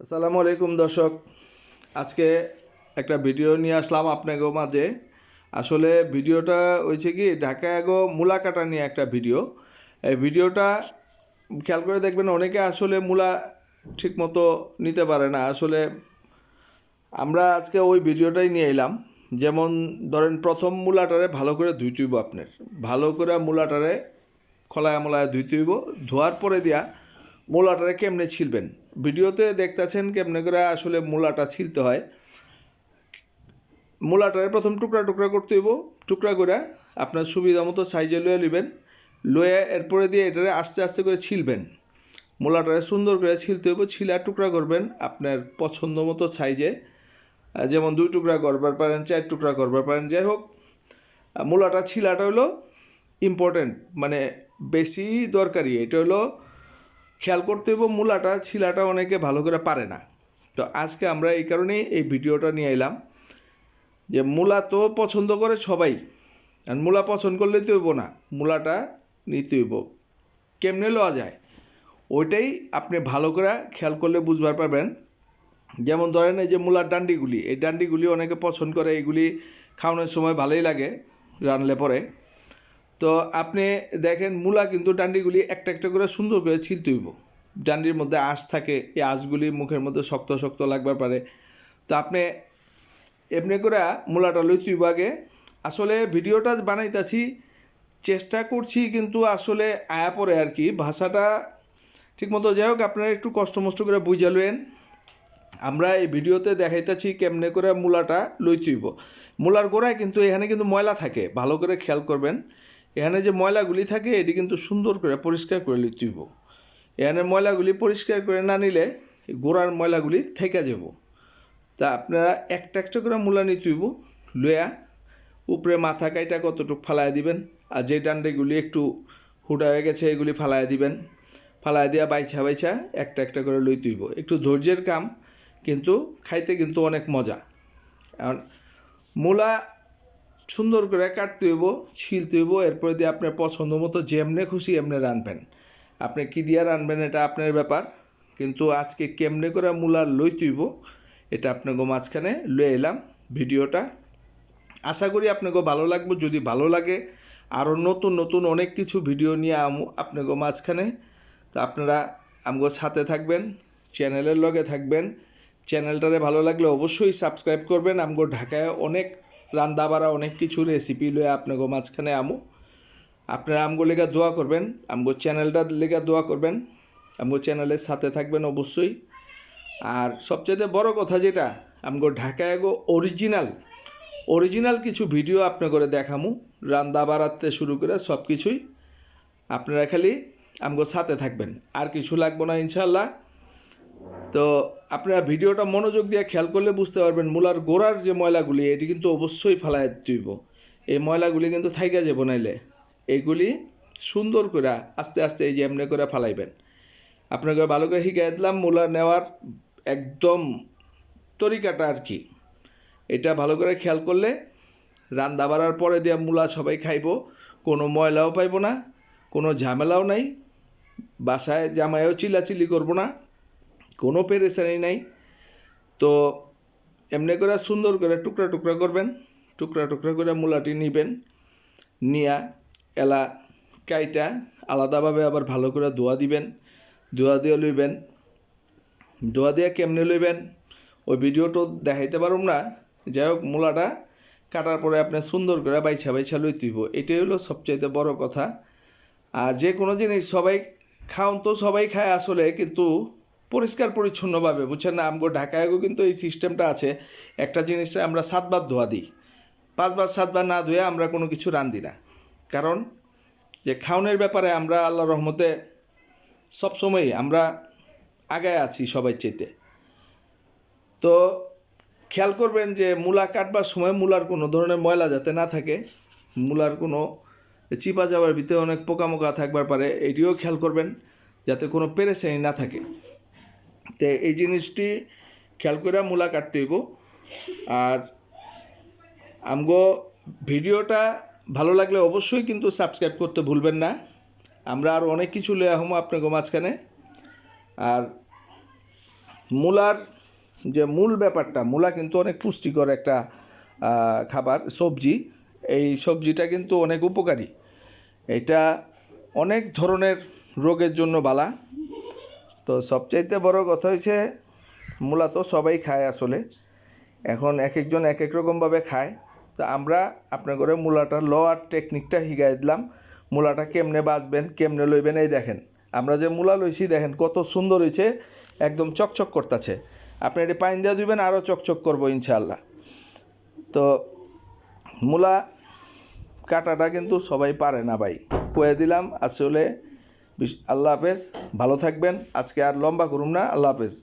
আসসালামু আলাইকুম দর্শক, আজকে একটা ভিডিও নিয়ে আসলাম আপনাদের মাঝে। আসলে ভিডিওটা হয়েছে কি, ঢাকা এগো মূলা কাটা নিয়ে একটা ভিডিও। এই ভিডিওটা খেয়াল করে দেখবেন, অনেকে আসলে মূলা ঠিকমতো নিতে পারে না। আসলে আমরা আজকে ওই ভিডিওটাই নিয়ে এলাম। যেমন ধরেন, প্রথম মূলাটারে ভালো করে ধুইতে হইব। আপনার ভালো করে মূলাটারে খোলায় মোলায় ধুইতে হইব। ধোয়ার পরে দিয়া মূলাটারে কেমনে ছিলবেন, ভিডিওতে দেখতেছেন কেমনে করে আসলে মূলাটা ছিলতে হয়। মূলাটারে প্রথম টুকরা টুকরা করতে হইব। টুকরা করে আপনার সুবিধা মতো সাইজে লয়ে নেবেন। লয়ে এরপরে দিয়ে এটারে আস্তে আস্তে করে ছিলবেন। মূলাটারে সুন্দর করে ছিলতে হইব। ছিলার টুকরা করবেন আপনার পছন্দ মতো সাইজে। যেমন 2 টুকরা করবার পারেন, 4 টুকরা করবার পারেন। যাই হোক, মূলাটা ছিলাটা হলো ইম্পর্টেন্ট, মানে বেশি দরকারি। এটা হলো খেয়াল করতে হইব, মূলাটা ছিলাটা অনেকে ভালো করে পারে না। তো আজকে আমরা এই কারণেই এই ভিডিওটা নিয়ে এলাম যে মূলা তো পছন্দ করে সবাই, আর মূলা পছন্দ করলে তো হইব না, মূলাটা নিতে হইব। কেমনে লওয়া যায় ওইটাই আপনি ভালো করে খেয়াল করলে বুঝবার পারবেন। যেমন ধরেন, এই যে মূলার ডান্ডিগুলি, এই ডান্ডিগুলি অনেকে পছন্দ করে। এইগুলি খাওয়ানোর সময় ভালোই লাগে রানলে পরে। তো আপনি দেখেন, মূলা কিন্তু ডান্ডিগুলি একটা একটা করে সুন্দর করে ছিলতে হইব। ডান্ডির মধ্যে আঁশ থাকে, এই আঁশগুলি মুখের মধ্যে শক্ত শক্ত লাগবার পারে। তো আপনি এমনি করে মূলাটা লইতে হইব আগে। আসলে ভিডিওটা বানাইতেছি, চেষ্টা করছি, কিন্তু আসলে আয়া পরে আর কি ভাষাটা ঠিকমতো। যাই হোক, আপনারা একটু কষ্ট মষ্ট করে বুঝা লইন। আমরা এই ভিডিওতে দেখাইতেছি কেমনে করে মূলাটা লইতে হইব। মূলার গোড়ায় কিন্তু এখানে কিন্তু ময়লা থাকে, ভালো করে খেয়াল করবেন। এখানে যে ময়লাগুলি থাকে এটি কিন্তু সুন্দর করে পরিষ্কার করে লইতে হইব। এখানে ময়লাগুলি পরিষ্কার করে না নিলে গোড়ার ময়লাগুলি থেকে যাব। তা আপনারা একটা একটা করে মূলা নিতে হইব। লইয়া উপরে মাথা কাইটা কতটুকু ফালায় দিবেন, আর যে ডান্ডেগুলি একটু হুডা হয়ে গেছে এগুলি ফালায় দিবেন। ফালায় দিয়া বাইছা বাইছা একটা একটা করে লইতে হইব। একটু ধৈর্যের কাম, কিন্তু খাইতে কিন্তু অনেক মজা। এখন মূলা সুন্দর করে কাটতে হইব, ছিলতে হইব। এরপরে দিয়ে আপনার পছন্দ মতো যেমনে খুশি এমনি রানবেন। আপনি কী দিয়া রানবেন এটা আপনার ব্যাপার, কিন্তু আজকে কেমনে করে মূলা লইতে হইব এটা আপনাকে মাঝখানে লয়ে এলাম ভিডিওটা। আশা করি আপনাকে ভালো লাগবে। যদি ভালো লাগে, আরও নতুন নতুন অনেক কিছু ভিডিও নিয়ে আপনাকে মাঝখানে। তো আপনারা আমগো সাথে থাকবেন, চ্যানেলের লগে থাকবেন। চ্যানেলটারে ভালো লাগলে অবশ্যই সাবস্ক্রাইব করবেন। আমগো ঢাকায় অনেক রান্না বাড়া অনেক কিছু রেসিপি লয়ে আপনাকে মাঝখানে আপনারা আমগো লেগা দোয়া করবেন, আমগো চ্যানেলটার লেগা দোয়া করবেন। আমগো চ্যানেলের সাথে থাকবেন অবশ্যই। আর সবচেয়ে বড় কথা যেটা, আমগো ঢাকায় অরিজিনাল কিছু ভিডিও আপনি করে দেখামু, রান্না বাড়াতে শুরু করে সব কিছুই। আপনারা খালি আমগো সাথে থাকবেন, আর কিছু লাগবে না ইনশাল্লাহ। তো আপনারা ভিডিওটা মনোযোগ দিয়ে খেয়াল করলে বুঝতে পারবেন, মূলার গোড়ার যে ময়লাগুলি এটি কিন্তু অবশ্যই ফালায় দিইব। এই ময়লাগুলি কিন্তু থাইকা যাব নাইলে। এইগুলি সুন্দর করে আস্তে আস্তে এই যে এমনি করে ফালাইবেন। আপনাকে ভালো করে শিখাই দিলাম মূলা নেওয়ার একদম তরিকাটা আর কি। এটা ভালো করে খেয়াল করলে রান্না বাড়ার পরে দিয়ে মূলা সবাই খাইব, কোনো ময়লাও পাইব না, কোনো ঝামেলাও নাই। বাসায় জামাইও চিলাচিলি করব না, কোনো পেরেশানি নাই। তো এমনি করে সুন্দর করে টুকরা টুকরা করবেন। টুকরা টুকরা করে মূলাটি নিবেন, নিয়া এলা কাইটা আলাদাভাবে আবার ভালো করে ধোয়া দিবেন। ধোয়া দিয়ে লইবেন। ধোয়া দিয়ে কেমনে লইবেন ওই ভিডিওটা দেখাইতে পারুম না। যাই হোক, মূলাটা কাটার পরে আপনি সুন্দর করে বাইছা বাইছা লইতে হইব। এটাই হলো সবচাইতে বড় কথা। আর যে কোনো জিনিস সবাই খাওন তো সবাই খায় আসলে, কিন্তু পরিষ্কার পরিচ্ছন্নভাবে, বুঝছেন না। আমগো ঢাকায়ও কিন্তু এই সিস্টেমটা আছে। একটা জিনিসে আমরা 7 বার ধোয়া দিই, 5 বার 7 বার না ধুয়ে আমরা কোনো কিছু রান্ধি না। কারণ যে খাওনের ব্যাপারে আমরা আল্লাহর রহমতে সবসময়ই আমরা আগায় আছি সবাই চাইতে। তো খেয়াল করবেন যে মূলা কাটবার সময় মূলার কোনো ধরনের ময়লা যাতে না থাকে, মূলার কোনো চিপা যাওয়ার ভিতরে অনেক পোকামোকা থাকবার পারে, এটিও খেয়াল করবেন যাতে কোনো পেরেশানি না থাকে। তো এই জিনিসটি খেয়াল করে মূলা কাটতে হইব। আর আমগো ভিডিওটা ভালো লাগলে অবশ্যই কিন্তু সাবস্ক্রাইব করতে ভুলবেন না। আমরা আর অনেক কিছু লয়ে আহমো আপনাকে মাঝখানে। আর মূলার যে মূল ব্যাপারটা, মূলা কিন্তু অনেক পুষ্টিকর একটা খাবার সবজি। এই সবজিটা কিন্তু অনেক উপকারী। এটা অনেক ধরনের রোগের জন্য বালা। তো সবচাইতে বড় কথা হয়েছে মূলা তো সবাই খায় আসলে, এখন এক একজন এক এক রকমভাবে খায়। তো আমরা আপনার করে মূলাটার লওয়ার টেকনিকটা শিখাই দিলাম। মূলাটা কেমনে বাজবেন, কেমনে লইবেন। এই দেখেন আমরা যে মূলা লইছি, দেখেন কত সুন্দর হয়েছে, একদম চকচক করতেছে। আপনি এটি পানি দিয়ে দিবেন, আরও চকচক করবো ইনশাআল্লাহ। তো মূলা কাটাটা কিন্তু সবাই পারে না ভাই, কয়ে দিলাম আসলে। আল্লাহ হাফেজ, ভালো থাকবেন। আজকে আর লম্বা করুম না, আল্লাহ হাফেজ।